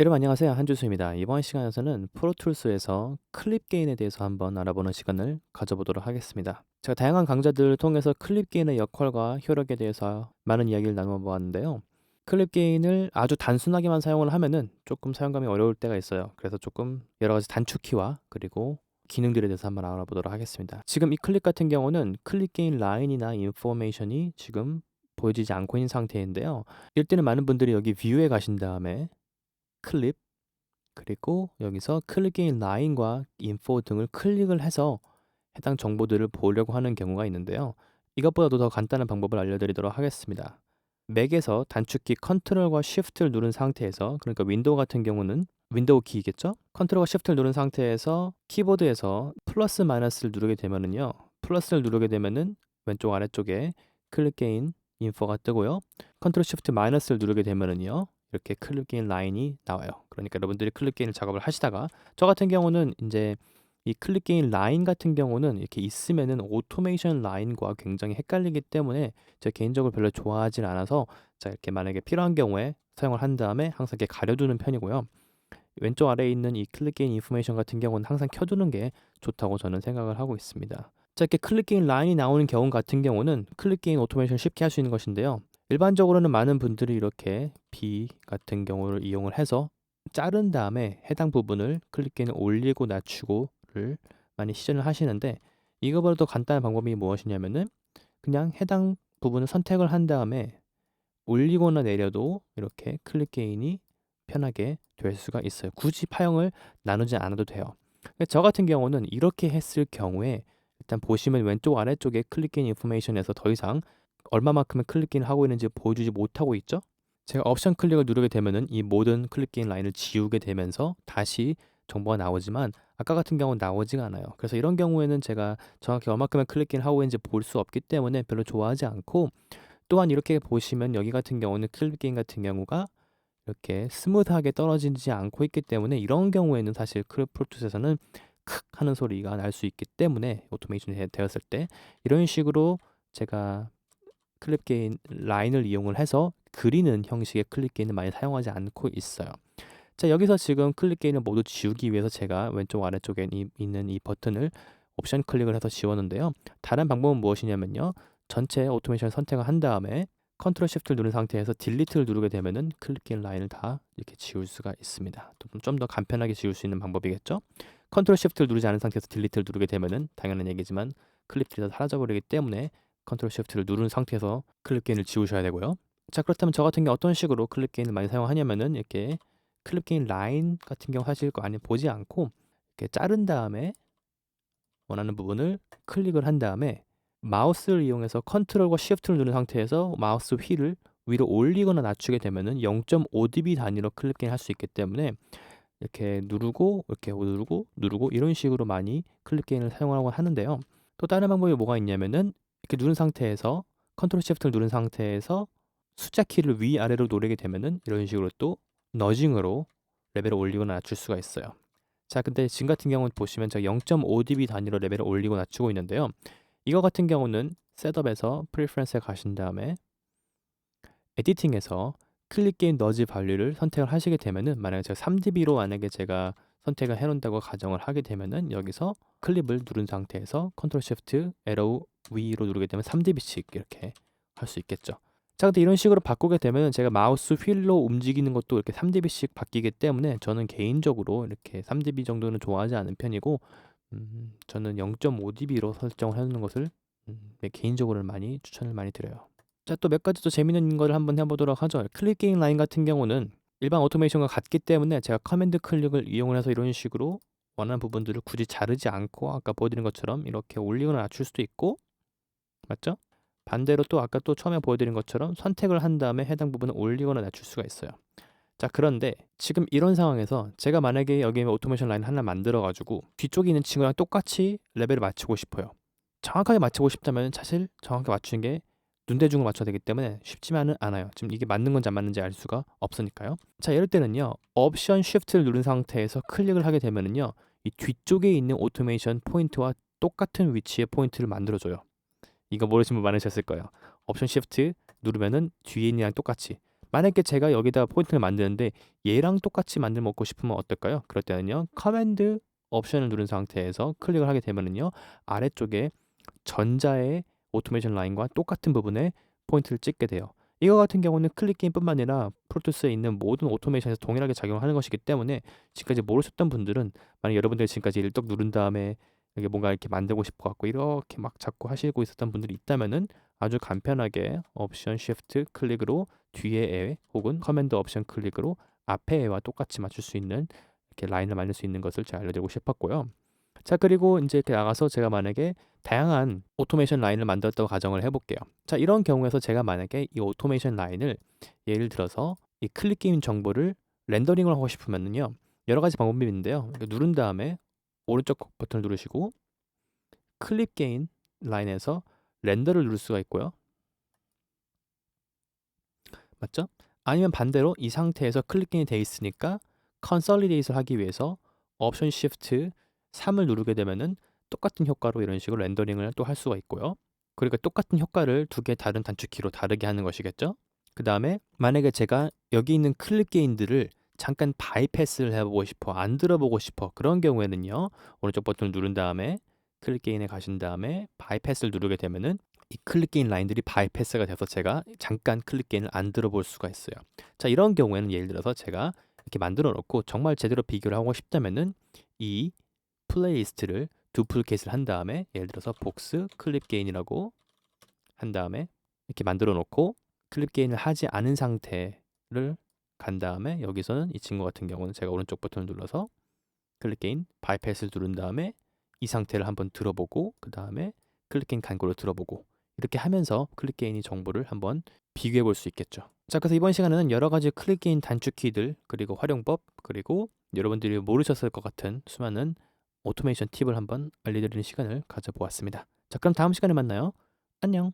여러분 안녕하세요. 한주수입니다. 이번 시간에서는 프로툴스에서 클립 게인에 대해서 한번 알아보는 시간을 가져보도록 하겠습니다. 제가 다양한 강좌들을 통해서 클립 게인의 역할과 효력에 대해서 많은 이야기를 나눠 보았는데요. 클립 게인을 아주 단순하게만 사용을 하면은 조금 사용감이 어려울 때가 있어요. 그래서 조금 여러 가지 단축키와 그리고 기능들에 대해서 한번 알아보도록 하겠습니다. 지금 이 클립 같은 경우는 클립 게인 라인이나 인포메이션이 지금 보여지지 않고 있는 상태인데요. 이럴 때는 많은 분들이 여기 뷰에 가신 다음에 클립 그리고 여기서 클릭 게인 라인과 인포 등을 클릭을 해서 해당 정보들을 보려고 하는 경우가 있는데요. 이것보다도 더 간단한 방법을 알려드리도록 하겠습니다. 맥에서 단축키 컨트롤과 쉬프트를 누른 상태에서, 그러니까 윈도우 같은 경우는 윈도우 키겠죠? 컨트롤과 쉬프트를 누른 상태에서 키보드에서 플러스 마이너스를 누르게 되면은요. 플러스를 누르게 되면은 왼쪽 아래쪽에 클릭 게인 인포가 뜨고요. 컨트롤 쉬프트 마이너스를 누르게 되면은요. 이렇게 클립 게인 라인이 나와요. 그러니까 여러분들이 클립 게인을 작업을 하시다가 저 같은 경우는 이제 이 클립 게인 라인 같은 경우는 이렇게 있으면은 오토메이션 라인과 굉장히 헷갈리기 때문에 제가 개인적으로 별로 좋아하진 않아서 자 이렇게 만약에 필요한 경우에 사용을 한 다음에 항상 이렇게 가려두는 편이고요. 왼쪽 아래에 있는 이 클릭 게인 인포메이션 같은 경우는 항상 켜두는 게 좋다고 저는 생각을 하고 있습니다. 자 이렇게 클릭 게인 라인이 나오는 경우 같은 경우는 클릭 게인 오토메이션 쉽게 할 수 있는 것인데요. 일반적으로는 많은 분들이 이렇게 B 같은 경우를 이용을 해서 자른 다음에 해당 부분을 클릭 게인을 올리고 낮추고를 많이 시전을 하시는데 이거보다 더 간단한 방법이 무엇이냐면은 그냥 해당 부분을 선택을 한 다음에 올리거나 내려도 이렇게 클릭 게인이 편하게 될 수가 있어요. 굳이 파형을 나누지 않아도 돼요. 저 같은 경우는 이렇게 했을 경우에 일단 보시면 왼쪽 아래쪽에 클릭 게인 인포메이션에서 더 이상 얼마만큼의 클릭 게인을 하고 있는지 보여주지 못하고 있죠. 제가 옵션 클릭을 누르게 되면은 이 모든 클릭 게인 라인을 지우게 되면서 다시 정보가 나오지만 아까 같은 경우는 나오지가 않아요. 그래서 이런 경우에는 제가 정확히 얼마큼의 클릭 게인을 하고 있는지 볼 수 없기 때문에 별로 좋아하지 않고, 또한 이렇게 보시면 여기 같은 경우는 클릭 게인 같은 경우가 이렇게 스무드하게 떨어지지 않고 있기 때문에 이런 경우에는 사실 프로툴스에서는 크 하는 소리가 날 수 있기 때문에 오토메이션이 되었을 때 이런 식으로 제가 클립 게인 라인을 이용을 해서 그리는 형식의 클립 게인을 많이 사용하지 않고 있어요. 자 여기서 지금 클립 게인을 모두 지우기 위해서 제가 왼쪽 아래쪽에 있는 이 버튼을 옵션 클릭을 해서 지웠는데요. 다른 방법은 무엇이냐면요. 전체 오토메이션을 선택을 한 다음에 컨트롤 쉬프트를 누른 상태에서 딜리트를 누르게 되면은 클릭 게인 라인을 다 이렇게 지울 수가 있습니다. 좀 더 간편하게 지울 수 있는 방법이겠죠. 컨트롤 쉬프트를 누르지 않은 상태에서 딜리트를 누르게 되면은 당연한 얘기지만 클립들이 다 사라져 버리기 때문에 컨트롤 쉬프트를 누른 상태에서 클립 게인을 지우셔야 되고요. 자 그렇다면 저 같은 경우 어떤 식으로 클립 게인을 많이 사용하냐면은 이렇게 클립 게인 라인 같은 경우 사실 많이 보지 않고 이렇게 자른 다음에 원하는 부분을 클릭을 한 다음에 마우스를 이용해서 컨트롤과 쉬프트를 누른 상태에서 마우스 휠을 위로 올리거나 낮추게 되면은 0.5dB 단위로 클립 게인 할 수 있기 때문에 이렇게 누르고 이렇게 누르고 이런 식으로 많이 클립 게인을 사용하고 하는데요. 또 다른 방법이 뭐가 있냐면은 이렇게 누른 상태에서 컨트롤 쉬프트를 누른 상태에서 숫자 키를 위아래로 누르게 되면은 이런 식으로 또 너징으로 레벨을 올리거나 낮출 수가 있어요. 자 근데 지금 같은 경우는 보시면 제가 0.5dB 단위로 레벨을 올리고 낮추고 있는데요. 이거 같은 경우는 셋업에서 프리퍼런스에 가신 다음에 에디팅에서 클릭 게인 너지 밸류를 선택을 하시게 되면은 만약에 제가 3dB로 만약에 제가 선택을 해 놓는다고 가정을 하게 되면은 여기서 클립을 누른 상태에서 컨트롤 쉬프트 에러 위로 누르게 되면 3dB씩 이렇게 할 수 있겠죠. 자 근데 이런 식으로 바꾸게 되면은 제가 마우스 휠로 움직이는 것도 이렇게 3dB씩 바뀌기 때문에 저는 개인적으로 이렇게 3dB 정도는 좋아하지 않은 편이고 저는 0.5dB로 설정을 해 놓는 것을 개인적으로는 많이 추천을 많이 드려요. 자 또 몇 가지 또 재밌는 거를 한번 해 보도록 하죠. 클릭 게인 라인 같은 경우는 일반 오토메이션과 같기 때문에 제가 커맨드 클릭을 이용을 해서 이런 식으로 원하는 부분들을 굳이 자르지 않고 아까 보여드린 것처럼 이렇게 올리거나 낮출 수도 있고, 맞죠? 반대로 또 아까 또 처음에 보여드린 것처럼 선택을 한 다음에 해당 부분을 올리거나 낮출 수가 있어요. 자 그런데 지금 이런 상황에서 제가 만약에 여기에 오토메이션 라인 하나 만들어 가지고 뒤쪽에 있는 친구랑 똑같이 레벨을 맞추고 싶어요. 정확하게 맞추고 싶다면 사실 정확하게 맞추는 게 눈대중을 맞춰야 되기 때문에 쉽지만은 않아요. 지금 이게 맞는 건지 안 맞는지 알 수가 없으니까요. 자 이럴 때는요. 옵션 쉬프트를 누른 상태에서 클릭을 하게 되면은요. 이 뒤쪽에 있는 오토메이션 포인트와 똑같은 위치의 포인트를 만들어 줘요. 이거 모르시는 분 많으셨을 거예요. 옵션 쉬프트 누르면은 뒤에 있는 이랑 똑같이 만약에 제가 여기다 포인트를 만드는데 얘랑 똑같이 만들어 먹고 싶으면 어떨까요? 그럴 때는요. 커맨드 옵션을 누른 상태에서 클릭을 하게 되면은요. 아래쪽에 전자의 오토메이션 라인과 똑같은 부분에 포인트를 찍게 돼요. 이거 같은 경우는 클릭 게임뿐만 아니라 프로토스에 있는 모든 오토메이션에서 동일하게 작용하는 것이기 때문에 지금까지 모르셨던 분들은 만약 여러분들이 지금까지 일떡 누른 다음에 이게 뭔가 이렇게 만들고 싶어 갖고 이렇게 막 자꾸 하시고 있었던 분들이 있다면은 아주 간편하게 옵션 쉬프트 클릭으로 뒤에 에 혹은 커맨드 옵션 클릭으로 앞에 에와 똑같이 맞출 수 있는 이렇게 라인을 만들 수 있는 것을 제가 알려드리고 싶었고요. 자, 그리고 이제 이렇게 나가서 제가 만약에 다양한 오토메이션 라인을 만들었다고 가정을 해볼게요. 자, 이런 경우에서 제가 만약에 이 오토메이션 라인을 예를 들어서 이 클릭 게임 정보를 렌더링을 하고 싶으면은요. 여러 가지 방법이 있는데요. 이렇게 누른 다음에 오른쪽 버튼을 누르시고 클립 게인 라인에서 렌더를 누를 수가 있고요. 맞죠? 아니면 반대로 이 상태에서 클릭 게인이 돼 있으니까 컨솔리데이트를 하기 위해서 옵션 쉬프트 3을 누르게 되면은 똑같은 효과로 이런 식으로 렌더링을 또 할 수가 있고요. 그러니까 똑같은 효과를 두 개 다른 단축키로 다르게 하는 것이겠죠. 그 다음에 만약에 제가 여기 있는 클릭 게인들을 잠깐 바이패스를 해보고 싶어, 안 들어보고 싶어, 그런 경우에는요. 오른쪽 버튼을 누른 다음에 클릭 게인에 가신 다음에 바이패스를 누르게 되면은 이 클릭 게인 라인들이 바이패스가 돼서 제가 잠깐 클릭 게인을 안 들어볼 수가 있어요. 자, 이런 경우에는 예를 들어서 제가 이렇게 만들어 놓고 정말 제대로 비교를 하고 싶다면은 이 플레이리스트를 두플릿을 한 다음에 예를 들어서 복스 클립 게인이라고 한 다음에 이렇게 만들어 놓고 클립 게인을 하지 않은 상태를 간 다음에 여기서는 이 친구 같은 경우는 제가 오른쪽 버튼을 눌러서 클릭 게인 바이패스를 누른 다음에 이 상태를 한번 들어보고 그 다음에 클릭 게인 간고를 들어보고 이렇게 하면서 클릭 게인이 정보를 한번 비교해 볼 수 있겠죠. 자, 그래서 이번 시간에는 여러 가지 클릭 게인 단축키들 그리고 활용법 그리고 여러분들이 모르셨을 것 같은 수많은 오토메이션 팁을 한번 알려드리는 시간을 가져보았습니다. 자, 그럼 다음 시간에 만나요. 안녕.